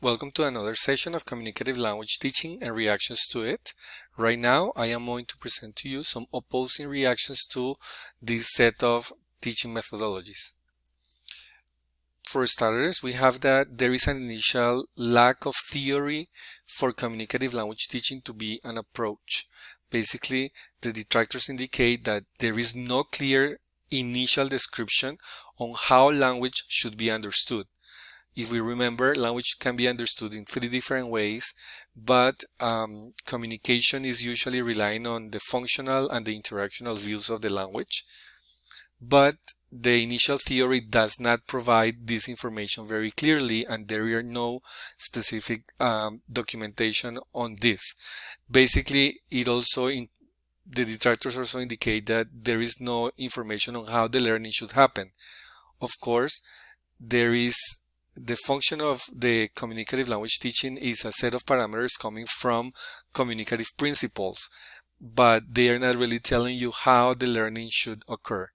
Welcome to another session of communicative language teaching and reactions to it. Right now, I am going to present to you some opposing reactions to this set of teaching methodologies. For starters, we have that there is an initial lack of theory for communicative language teaching to be an approach. Basically, the detractors indicate that there is no clear initial description on how language should be understood. If we remember, language can be understood in three different ways, but communication is usually relying on the functional and the interactional views of the language. But the initial theory does not provide this information very clearly, and there are no specific documentation on this. Basically, the detractors also indicate that there is no information on how the learning should happen. Of course, the function of the communicative language teaching is a set of parameters coming from communicative principles, but they are not really telling you how the learning should occur.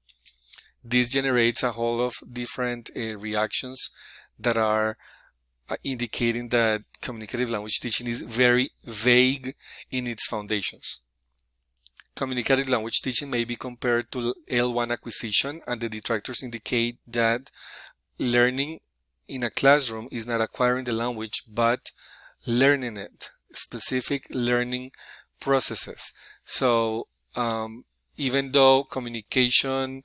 This generates a whole of different reactions that are indicating that communicative language teaching is very vague in its foundations. Communicative language teaching may be compared to L1 acquisition, and the detractors indicate that learning in a classroom is not acquiring the language, but learning it, specific learning processes. So even though communication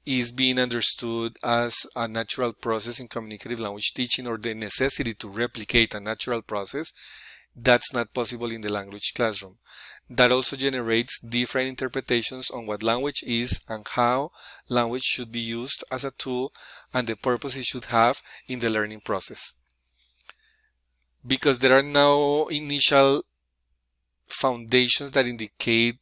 is being understood as a natural process in communicative language teaching, or the necessity to replicate a natural process, that's not possible in the language classroom. That also generates different interpretations on what language is and how language should be used as a tool and the purpose it should have in the learning process. Because there are no initial foundations that indicate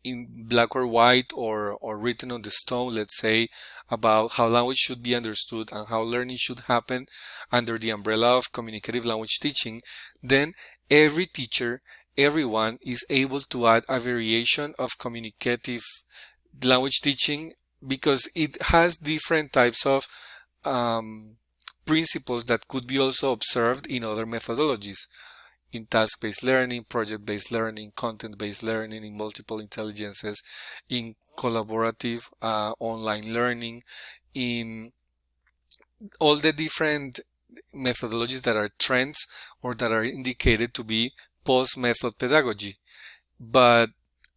in black or white or written on the stone, let's say, about how language should be understood and how learning should happen under the umbrella of communicative language teaching, then every teacher, everyone is able to add a variation of communicative language teaching because it has different types of principles that could be also observed in other methodologies. In task-based learning, project-based learning, content-based learning, in multiple intelligences, in collaborative online learning, in all the different methodologies that are trends or that are indicated to be post-method pedagogy. But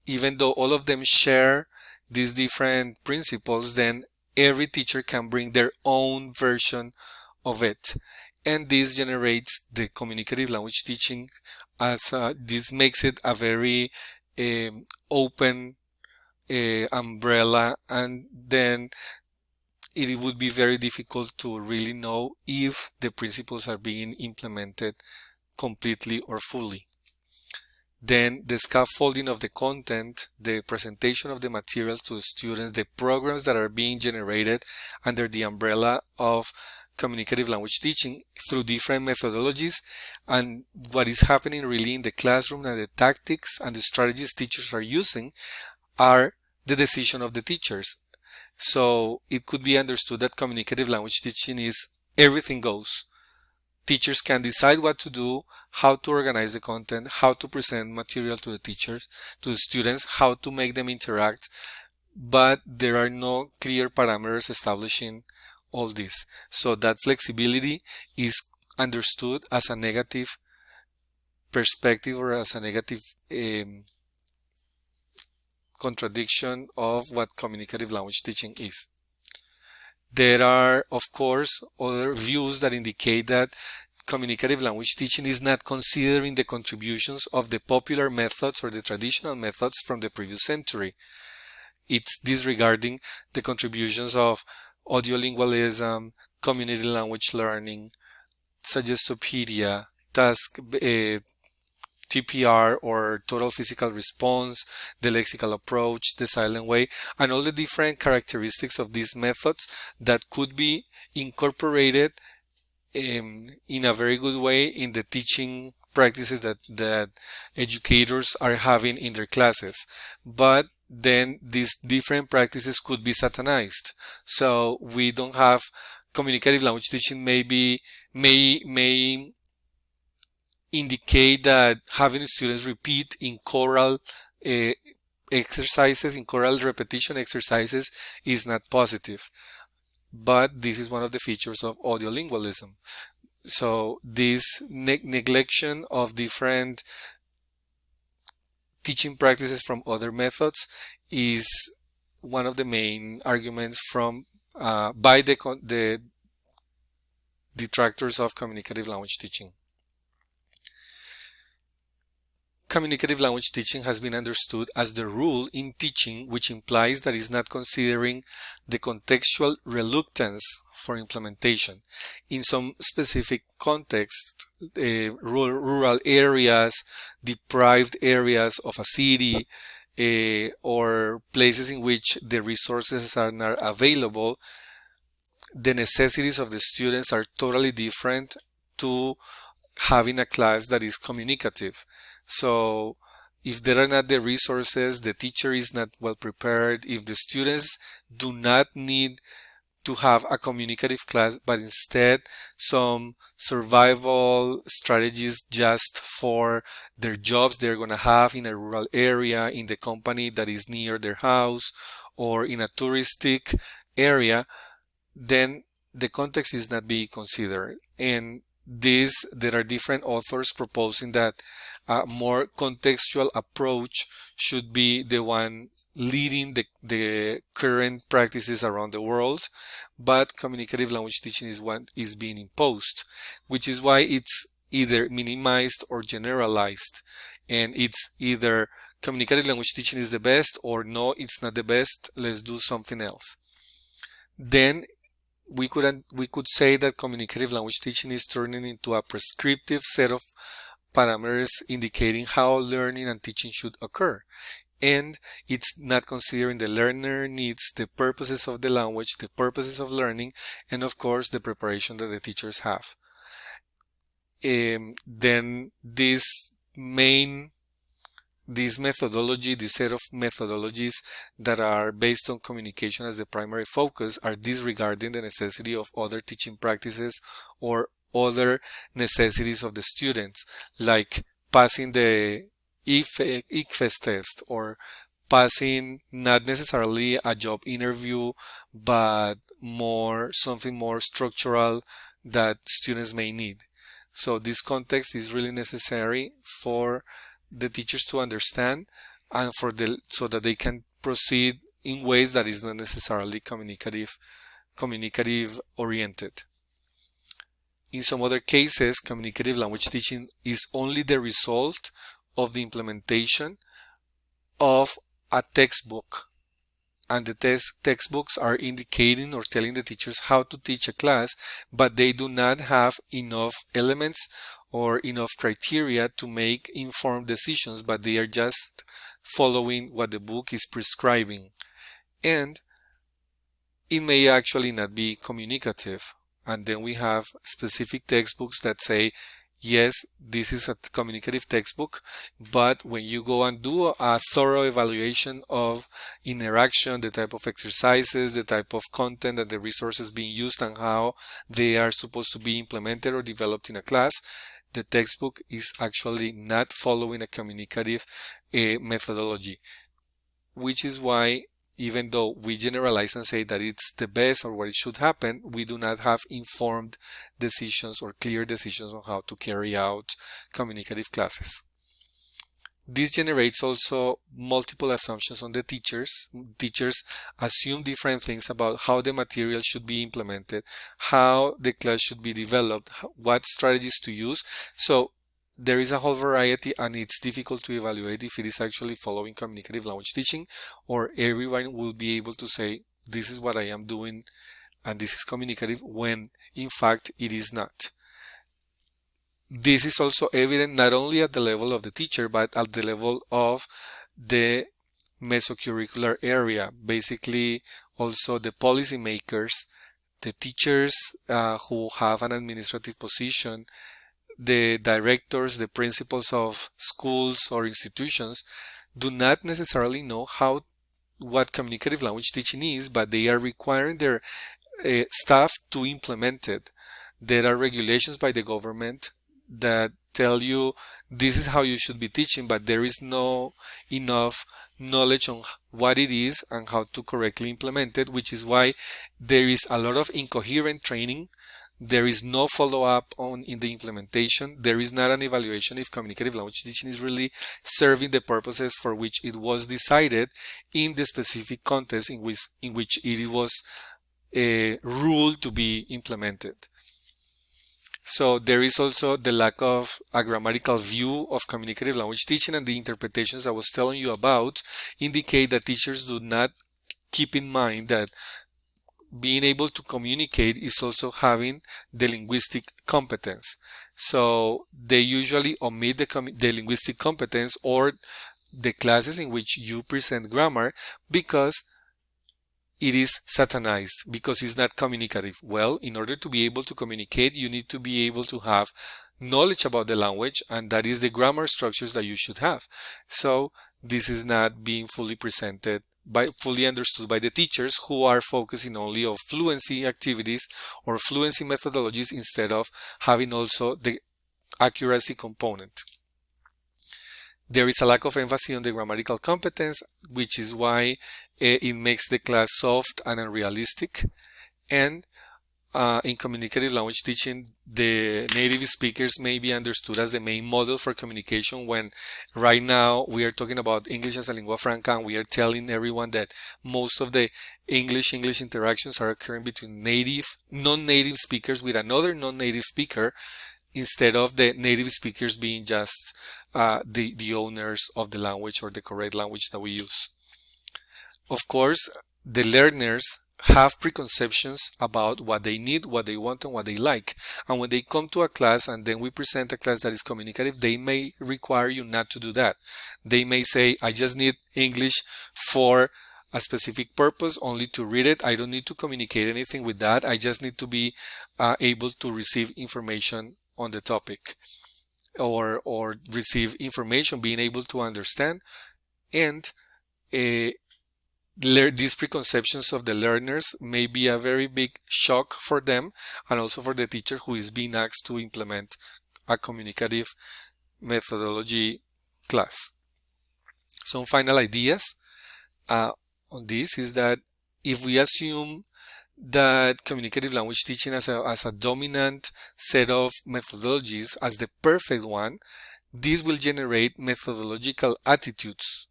even though all of them share these different principles, then every teacher can bring their own version of it. And this generates the communicative language teaching as this makes it a very open umbrella, and then it would be very difficult to really know if the principles are being implemented completely or fully. Then the scaffolding of the content, the presentation of the materials to the students, the programs that are being generated under the umbrella of communicative language teaching through different methodologies, and what is happening really in the classroom and the tactics and the strategies teachers are using are the decision of the teachers. So it could be understood that communicative language teaching is everything goes. Teachers can decide what to do, how to organize the content, how to present material to the teachers, to the students, how to make them interact, but there are no clear parameters establishing all this. So that flexibility is understood as a negative perspective or as a negative contradiction of what communicative language teaching is. There are, of course, other views that indicate that communicative language teaching is not considering the contributions of the popular methods or the traditional methods from the previous century. It's disregarding the contributions of audiolingualism, community language learning, Suggestopedia, TPR or total physical response, the lexical approach, the silent way, and all the different characteristics of these methods that could be incorporated in a very good way in the teaching practices that educators are having in their classes. But then these different practices could be satanized. So we don't have communicative language teaching may indicate that having students repeat in choral exercises, in choral repetition exercises, is not positive. But this is one of the features of audiolingualism. So this neglection of different teaching practices from other methods is one of the main arguments from by the detractors of communicative language teaching. Communicative language teaching has been understood as the rule in teaching which implies that it's not considering the contextual reluctance for implementation. In some specific context, rural areas, deprived areas of a city, or places in which the resources are not available, the necessities of the students are totally different to having a class that is communicative. So if there are not the resources, the teacher is not well prepared, if the students do not need to have a communicative class, but instead some survival strategies just for their jobs they're going to have in a rural area, in the company that is near their house, or in a touristic area, then the context is not being considered. And there are different authors proposing that a more contextual approach should be the one leading the current practices around the world, but communicative language teaching is what is being imposed, which is why it's either minimized or generalized, and it's either communicative language teaching is the best, or no, it's not the best, let's do something else. Then we could say that communicative language teaching is turning into a prescriptive set of parameters indicating how learning and teaching should occur. And it's not considering the learner needs, the purposes of the language, the purposes of learning, and of course the preparation that the teachers have. Then this methodology, this set of methodologies that are based on communication as the primary focus, are disregarding the necessity of other teaching practices or other necessities of the students, like passing the ICFES test, or passing not necessarily a job interview, but something more structural that students may need. So this context is really necessary for the teachers to understand, and so that they can proceed in ways that is not necessarily communicative oriented. In some other cases, communicative language teaching is only the result of the implementation of a textbook, and the textbooks are indicating or telling the teachers how to teach a class, but they do not have enough elements or enough criteria to make informed decisions, but they are just following what the book is prescribing. And it may actually not be communicative. And then we have specific textbooks that say, yes, this is a communicative textbook, but when you go and do a thorough evaluation of interaction, the type of exercises, the type of content and the resources being used and how they are supposed to be implemented or developed in a class, the textbook is actually not following a communicative methodology, which is why even though we generalize and say that it's the best or what it should happen, we do not have informed decisions or clear decisions on how to carry out communicative classes. This generates also multiple assumptions on the teachers. Teachers assume different things about how the material should be implemented, how the class should be developed, what strategies to use. So there is a whole variety, and it's difficult to evaluate if it is actually following communicative language teaching, or everyone will be able to say, this is what I am doing and this is communicative, when in fact it is not. This is also evident not only at the level of the teacher, but at the level of the mesocurricular area. Basically, also the policymakers, the teachers who have an administrative position, the directors, the principals of schools or institutions do not necessarily know what communicative language teaching is, but they are requiring their staff to implement it. There are regulations by the government that tell you this is how you should be teaching, but there is no enough knowledge on what it is and how to correctly implement it, which is why there is a lot of incoherent training. There is no follow-up in the implementation. There is not an evaluation if communicative language teaching is really serving the purposes for which it was decided in the specific context in which it was ruled to be implemented. So there is also the lack of a grammatical view of communicative language teaching, and the interpretations I was telling you about indicate that teachers do not keep in mind that being able to communicate is also having the linguistic competence. So they usually omit the linguistic competence or the classes in which you present grammar because it is satanized, because it's not communicative. Well, in order to be able to communicate, you need to be able to have knowledge about the language, and that is the grammar structures that you should have. So this is not being fully understood by the teachers, who are focusing only on fluency activities or fluency methodologies instead of having also the accuracy component. There is a lack of emphasis on the grammatical competence, which is why it makes the class soft and unrealistic. And in communicative language teaching, the native speakers may be understood as the main model for communication, when right now we are talking about English as a lingua franca, and we are telling everyone that most of the English interactions are occurring between non-native speakers with another non-native speaker, instead of the native speakers being just the owners of the language or the correct language that we use. Of course, the learners have preconceptions about what they need, what they want, and what they like. And when they come to a class and then we present a class that is communicative, they may require you not to do that. They may say, I just need English for a specific purpose, only to read it. I don't need to communicate anything with that. I just need to be able to receive information on the topic, or receive information, being able to understand. And these preconceptions of the learners may be a very big shock for them, and also for the teacher who is being asked to implement a communicative methodology class. Some final ideas on this is that if we assume that communicative language teaching as a dominant set of methodologies, as the perfect one, this will generate methodological attitudes.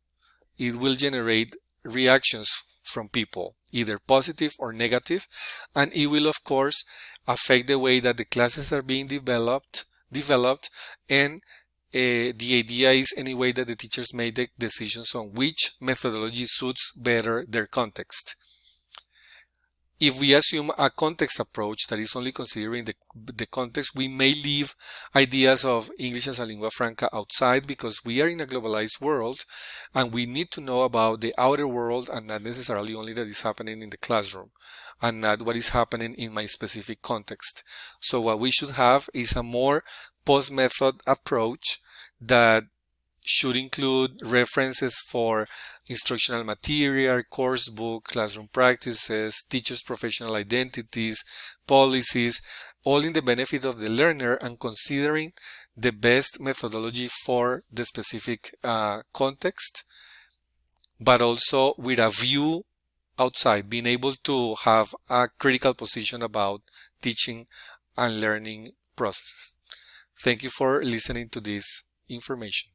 It will generate reactions from people, either positive or negative, and it will of course affect the way that the classes are being developed, and the idea is anyway that the teachers make the decisions on which methodology suits better their context. If we assume a context approach that is only considering the context, we may leave ideas of English as a lingua franca outside, because we are in a globalized world and we need to know about the outer world, and not necessarily only that is happening in the classroom and not what is happening in my specific context. So what we should have is a more post-method approach that should include references for instructional material, course book, classroom practices, teachers' professional identities, policies, all in the benefit of the learner and considering the best methodology for the specific context, but also with a view outside, being able to have a critical position about teaching and learning processes. Thank you for listening to this information.